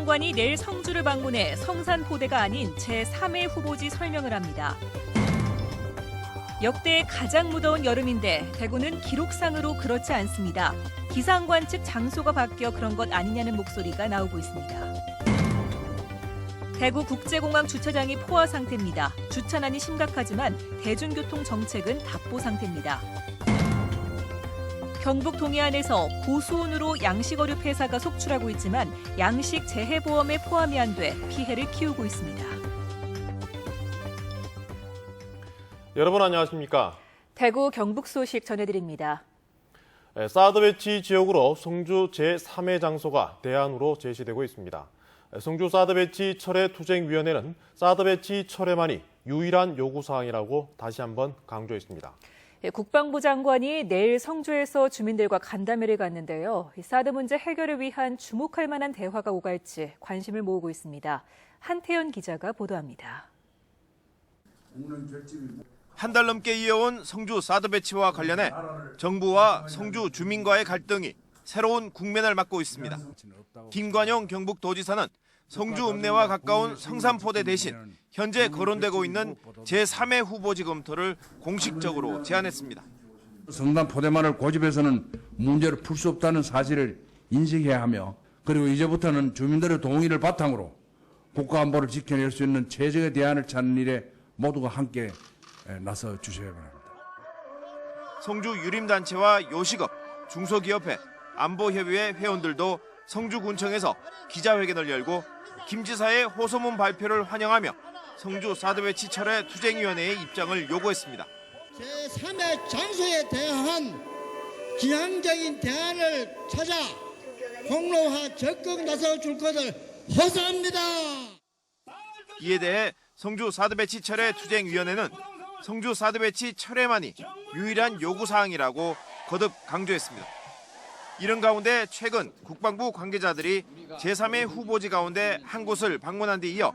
장관이 내일 성주를 방문해 성산포대가 아닌 제3회 후보지 설명을 합니다. 역대 가장 무더운 여름인데 대구는 기록상으로 그렇지 않습니다. 기상관 측 장소가 바뀌어 그런 것 아니냐는 목소리가 나오고 있습니다. 대구 국제공항 주차장이 포화 상태입니다. 주차난이 심각하지만 대중교통 정책은 답보 상태입니다. 경북 동해안에서 고수온으로 양식어류 폐사가 속출하고 있지만 양식 재해보험에 포함이 안 돼 피해를 키우고 있습니다. 여러분 안녕하십니까? 대구 경북 소식 전해드립니다. 사드 배치 지역으로 성주 제3회 장소가 대안으로 제시되고 있습니다. 성주 사드 배치 철회 투쟁위원회는 사드 배치 철회만이 유일한 요구사항이라고 다시 한번 강조했습니다. 국방부 장관이 내일 성주에서 주민들과 간담회를 갖는데요. 사드 문제 해결을 위한 주목할 만한 대화가 오갈지 관심을 모으고 있습니다. 한태연 기자가 보도합니다. 한 달 넘게 이어온 성주 사드 배치와 관련해 정부와 성주 주민과의 갈등이 새로운 국면을 맞고 있습니다. 김관영 경북도지사는 성주 읍내와 가까운 성산포대 대신 현재 거론되고 있는 제3회 후보지 검토를 공식적으로 제안했습니다. 성산포대만을 고집해서는 문제를 풀 수 없다는 사실을 인식해야 하며 그리고 이제부터는 주민들의 동의를 바탕으로 국가안보를 지켜낼 수 있는 최적의 대안을 찾는 일에 모두가 함께 나서 주셔야 합니다. 성주 유림단체와 요식업, 중소기업회, 안보협의회 회원들도 성주군청에서 기자회견을 열고 김 지사의 호소문 발표를 환영하며 성주 사드 배치 철회 투쟁위원회의 입장을 요구했습니다. 제3회 장소에 대한 지향적인 대안을 찾아 공론화 적극 나서줄 것을 호소합니다. 이에 대해 성주 사드 배치 철회 투쟁위원회는 성주 사드 배치 철회만이 유일한 요구사항이라고 거듭 강조했습니다. 이런 가운데 최근 국방부 관계자들이 제3회 후보지 가운데 한 곳을 방문한 데 이어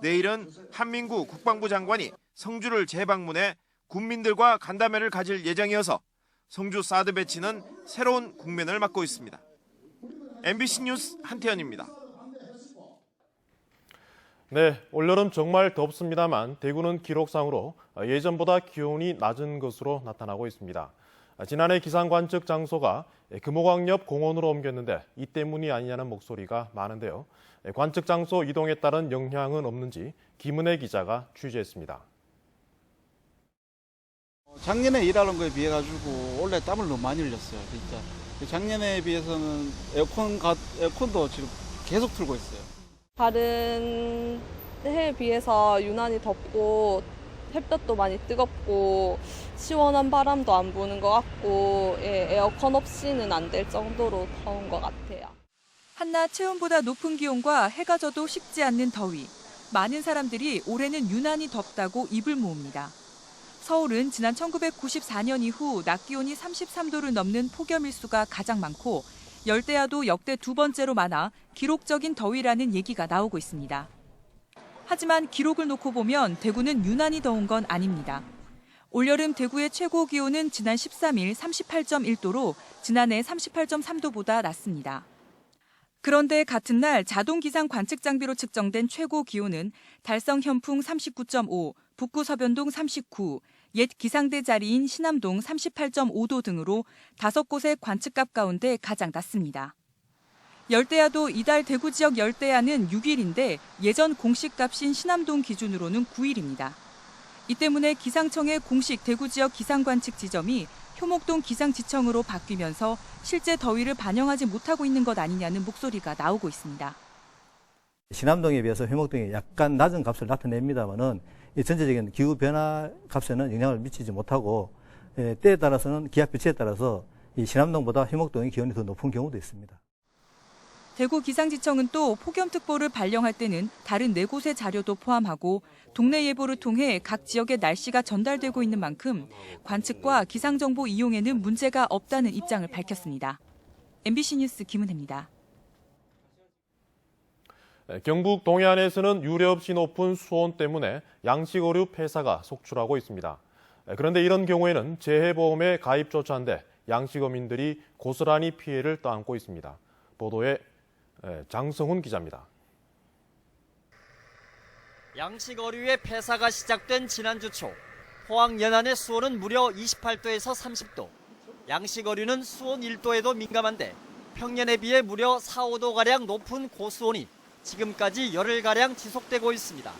내일은 한민구 국방부 장관이 성주를 재방문해 군민들과 간담회를 가질 예정이어서 성주 사드 배치는 새로운 국면을 맞고 있습니다. MBC 뉴스 한태현입니다. 네, 올여름 정말 덥습니다만 대구는 기록상으로 예전보다 기온이 낮은 것으로 나타나고 있습니다. 지난해 기상관측 장소가 금호강 옆 공원으로 옮겼는데 이 때문이 아니냐는 목소리가 많은데요. 관측 장소 이동에 따른 영향은 없는지 김은혜 기자가 취재했습니다. 작년에 일하는 거에 비해 가지고 올해 땀을 너무 많이 흘렸어요, 진짜. 작년에 비해서는 에어컨도 지금 계속 틀고 있어요. 다른 해에 비해서 유난히 덥고 햇볕도 많이 뜨겁고 시원한 바람도 안 부는 것 같고 에어컨 없이는 안 될 정도로 더운 것 같아요. 한낮 체온보다 높은 기온과 해가 져도 식지 않는 더위. 많은 사람들이 올해는 유난히 덥다고 입을 모읍니다. 서울은 지난 1994년 이후 낮 기온이 33도를 넘는 폭염일수가 가장 많고 열대야도 역대 두 번째로 많아 기록적인 더위라는 얘기가 나오고 있습니다. 하지만 기록을 놓고 보면 대구는 유난히 더운 건 아닙니다. 올여름 대구의 최고 기온은 지난 13일 38.1도로 지난해 38.3도보다 낮습니다. 그런데 같은 날 자동 기상 관측 장비로 측정된 최고 기온은 달성 현풍 39.5, 북구 서변동 39, 옛 기상대 자리인 신암동 38.5도 등으로 5곳의 관측값 가운데 가장 낮습니다. 열대야도 이달 대구 지역 열대야는 6일인데 예전 공식값인 신암동 기준으로는 9일입니다. 이 때문에 기상청의 공식 대구 지역 기상관측 지점이 효목동 기상지청으로 바뀌면서 실제 더위를 반영하지 못하고 있는 것 아니냐는 목소리가 나오고 있습니다. 신암동에 비해서 효목동이 약간 낮은 값을 나타냅니다만은 이 전체적인 기후 변화 값에는 영향을 미치지 못하고 때에 따라서는 기압 배치에 따라서 이 신암동보다 효목동의 기온이 더 높은 경우도 있습니다. 대구 기상지청은 또 폭염특보를 발령할 때는 다른 4곳의 자료도 포함하고 동네 예보를 통해 각 지역의 날씨가 전달되고 있는 만큼 관측과 기상정보 이용에는 문제가 없다는 입장을 밝혔습니다. MBC 뉴스 김은혜입니다. 경북 동해안에서는 유례없이 높은 수온 때문에 양식어류 폐사가 속출하고 있습니다. 그런데 이런 경우에는 재해보험에 가입조차 한데 양식어민들이 고스란히 피해를 떠안고 있습니다. 보도에 장성훈 기자입니다. 양식 어류의 폐사가 시작된 지난주 초 포항 연안의 수온은 무려 28도에서 30도. 양식 어류는 수온 1도에도 민감한데 평년에 비해 무려 4, 5도가량 높은 고수온이 지금까지 열흘가량 지속되고 있습니다.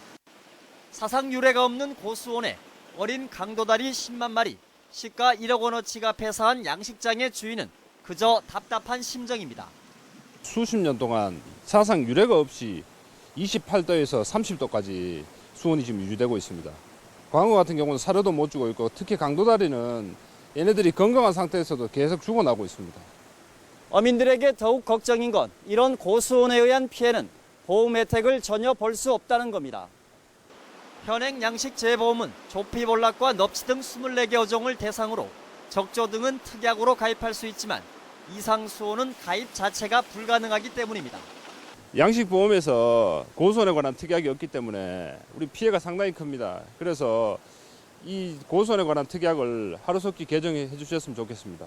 사상 유례가 없는 고수온에 어린 강도다리 10만 마리, 시가 1억 원어치가 폐사한 양식장의 주인은 그저 답답한 심정입니다. 수십 년 동안 사상 유례가 없이 28도에서 30도까지 수온이 지금 유지되고 있습니다. 광어 같은 경우는 사료도 못 주고 있고 특히 강도다리는 얘네들이 건강한 상태에서도 계속 죽어나고 있습니다. 어민들에게 더욱 걱정인 건 이런 고수온에 의한 피해는 보험 혜택을 전혀 볼 수 없다는 겁니다. 현행 양식 재보험은 조피 볼락과 넙치 등 24개 어종을 대상으로 적조 등은 특약으로 가입할 수 있지만 이상 수온은 가입 자체가 불가능하기 때문입니다. 양식보험에서 고수온에 관한 특약이 없기 때문에 우리 피해가 상당히 큽니다. 그래서 이 고수온에 관한 특약을 하루속히 개정해 주셨으면 좋겠습니다.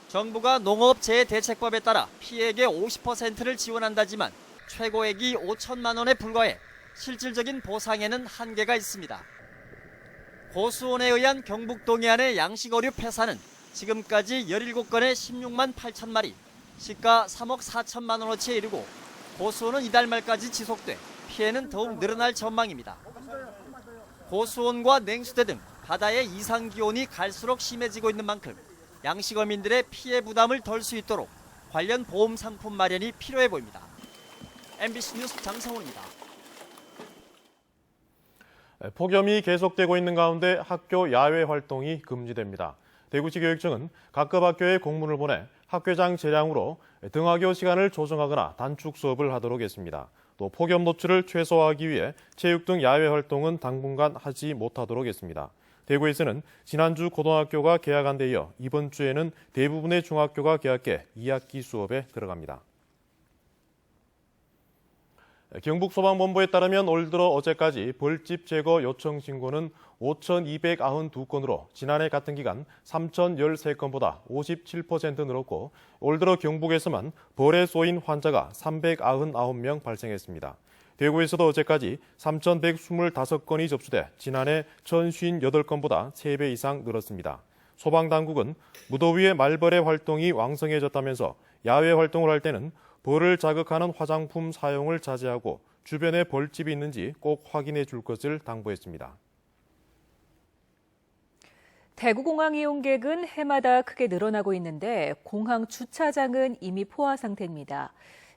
정부가 농업재해대책법에 따라 피해액의 50%를 지원한다지만 최고액이 5천만 원에 불과해 실질적인 보상에는 한계가 있습니다. 고수온에 의한 경북 동해안의 양식어류 폐사는 지금까지 17건에 16만 8천 마리, 시가 3억 4천만 원어치에 이르고 고수온은 이달 말까지 지속돼 피해는 더욱 늘어날 전망입니다. 고수온과 냉수대 등 바다의 이상 기온이 갈수록 심해지고 있는 만큼 양식어민들의 피해 부담을 덜 수 있도록 관련 보험 상품 마련이 필요해 보입니다. MBC 뉴스 장성훈입니다. 폭염이 계속되고 있는 가운데 학교 야외 활동이 금지됩니다. 대구시 교육청은 각급 학교에 공문을 보내 학교장 재량으로 등하교 시간을 조정하거나 단축 수업을 하도록 했습니다. 또 폭염 노출을 최소화하기 위해 체육 등 야외 활동은 당분간 하지 못하도록 했습니다. 대구에서는 지난주 고등학교가 개학한 데 이어 이번 주에는 대부분의 중학교가 개학해 2학기 수업에 들어갑니다. 경북소방본부에 따르면 올 들어 어제까지 벌집 제거 요청 신고는 5,292건으로 지난해 같은 기간 3,013건보다 57% 늘었고 올 들어 경북에서만 벌에 쏘인 환자가 399명 발생했습니다. 대구에서도 어제까지 3,125건이 접수돼 지난해 1,058건보다 3배 이상 늘었습니다. 소방당국은 무더위에 말벌의 활동이 왕성해졌다면서 야외 활동을 할 때는 벌을 자극하는 화장품 사용을 자제하고 주변에 벌집이 있는지 꼭 확인해 줄 것을 당부했습니다. 대구공항 이용객은 해마다 크게 늘어나고 있는데 공항 주차장은 이미 포화 상태입니다.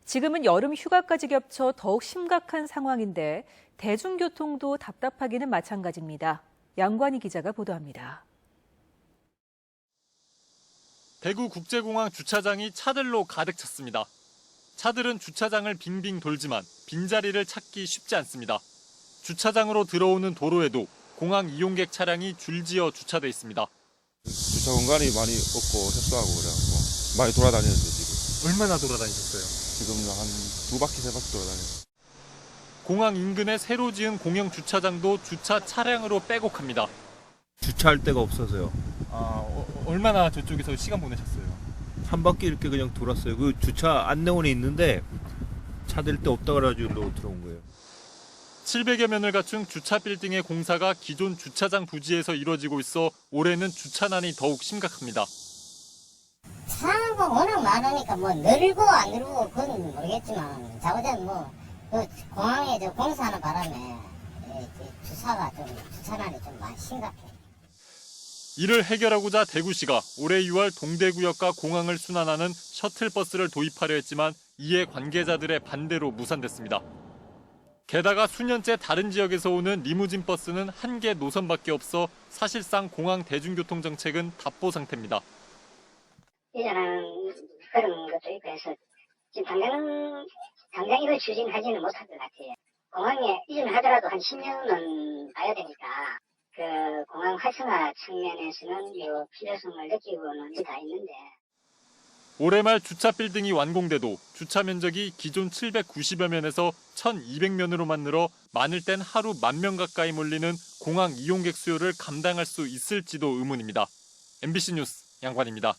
지금은 여름 휴가까지 겹쳐 더욱 심각한 상황인데 대중교통도 답답하기는 마찬가지입니다. 양관희 기자가 보도합니다. 대구국제공항 주차장이 차들로 가득 찼습니다. 차들은 주차장을 빙빙 돌지만 빈자리를 찾기 쉽지 않습니다. 주차장으로 들어오는 도로에도 공항 이용객 차량이 줄지어 주차돼 있습니다. 주차 공간이 많이 없고 협소하고 그래갖고 많이 돌아다니는데 지금. 얼마나 돌아다니셨어요? 지금 한 2바퀴, 3바퀴 돌아다녀요. 공항 인근에 새로 지은 공영 주차장도 주차 차량으로 빼곡합니다. 주차할 데가 없어서요. 얼마나 저쪽에서 시간 보내셨어요? 한 바퀴 이렇게 그냥 돌았어요. 그 주차 안내원에 있는데 차 댈 데 없다 그래가지고 일로 들어온 거예요. 700여 면을 갖춘 주차 빌딩의 공사가 기존 주차장 부지에서 이뤄지고 있어 올해는 주차난이 더욱 심각합니다. 차는 뭐 워낙 많으니까 뭐 늘고 안 늘고 그건 모르겠지만 자고된 그 공항에 저 공사하는 바람에 주차난이 좀 많이 심각해요. 이를 해결하고자 대구시가 올해 6월 동대구역과 공항을 순환하는 셔틀버스를 도입하려 했지만 이에 관계자들의 반대로 무산됐습니다. 게다가 수년째 다른 지역에서 오는 리무진 버스는 한 개 노선밖에 없어 사실상 공항 대중교통 정책은 답보 상태입니다. 이전에는 그런 것도 있고 해서 지금 당장 이걸 추진하지는 못할 것 같아요. 공항에 이전하더라도 한 10년은 봐야 되니까 그 공항 활성화 측면에서는 이 필요성을 느끼고는 다 있는데 올해 말 주차 빌딩이 완공돼도 주차 면적이 기존 790여 면에서 1,200면으로만 늘어 많을 땐 하루 10,000명 가까이 몰리는 공항 이용객 수요를 감당할 수 있을지도 의문입니다. MBC 뉴스 양관입니다.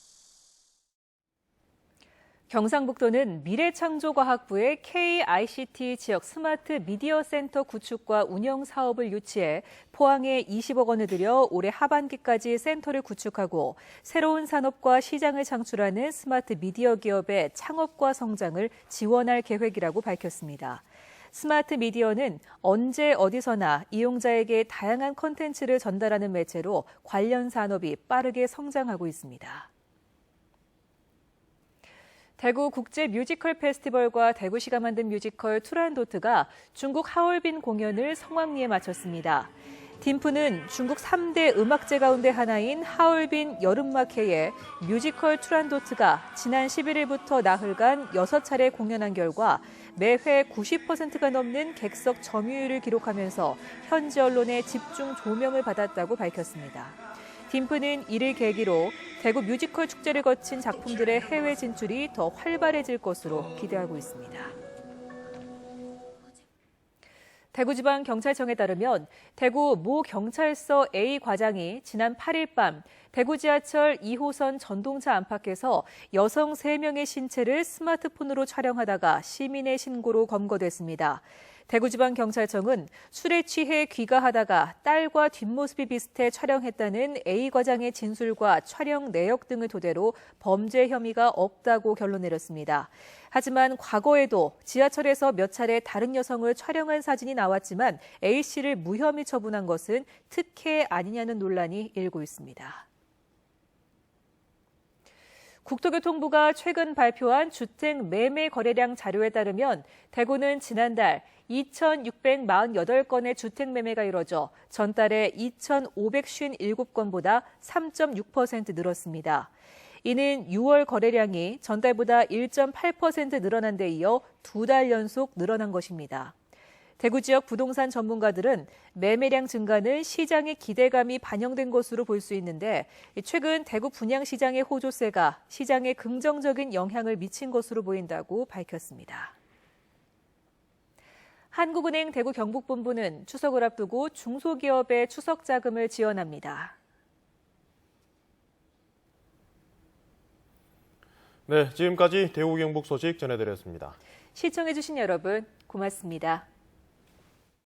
경상북도는 미래창조과학부의 KICT 지역 스마트 미디어 센터 구축과 운영 사업을 유치해 포항에 20억 원을 들여 올해 하반기까지 센터를 구축하고 새로운 산업과 시장을 창출하는 스마트 미디어 기업의 창업과 성장을 지원할 계획이라고 밝혔습니다. 스마트 미디어는 언제 어디서나 이용자에게 다양한 콘텐츠를 전달하는 매체로 관련 산업이 빠르게 성장하고 있습니다. 대구 국제 뮤지컬 페스티벌과 대구시가 만든 뮤지컬 투란도트가 중국 하얼빈 공연을 성황리에 마쳤습니다. 딤프는 중국 3대 음악제 가운데 하나인 하얼빈 여름마켓에 뮤지컬 투란도트가 지난 11일부터 나흘간 6차례 공연한 결과 매회 90%가 넘는 객석 점유율을 기록하면서 현지 언론의 집중 조명을 받았다고 밝혔습니다. 딤프는 이를 계기로 대구 뮤지컬 축제를 거친 작품들의 해외 진출이 더 활발해질 것으로 기대하고 있습니다. 대구지방경찰청에 따르면 대구 모 경찰서 A 과장이 지난 8일 밤 대구 지하철 2호선 전동차 안팎에서 여성 3명의 신체를 스마트폰으로 촬영하다가 시민의 신고로 검거됐습니다. 대구지방경찰청은 술에 취해 귀가하다가 딸과 뒷모습이 비슷해 촬영했다는 A 과장의 진술과 촬영 내역 등을 토대로 범죄 혐의가 없다고 결론 내렸습니다. 하지만 과거에도 지하철에서 몇 차례 다른 여성을 촬영한 사진이 나왔지만 A 씨를 무혐의 처분한 것은 특혜 아니냐는 논란이 일고 있습니다. 국토교통부가 최근 발표한 주택 매매 거래량 자료에 따르면 대구는 지난달 2,648건의 주택 매매가 이뤄져 전달에 2,557건보다 3.6% 늘었습니다. 이는 6월 거래량이 전달보다 1.8% 늘어난 데 이어 2달 연속 늘어난 것입니다. 대구 지역 부동산 전문가들은 매매량 증가는 시장의 기대감이 반영된 것으로 볼 수 있는데 최근 대구 분양시장의 호조세가 시장에 긍정적인 영향을 미친 것으로 보인다고 밝혔습니다. 한국은행 대구 경북본부는 추석을 앞두고 중소기업의 추석 자금을 지원합니다. 네, 지금까지 대구 경북 소식 전해드렸습니다. 시청해주신 여러분 고맙습니다.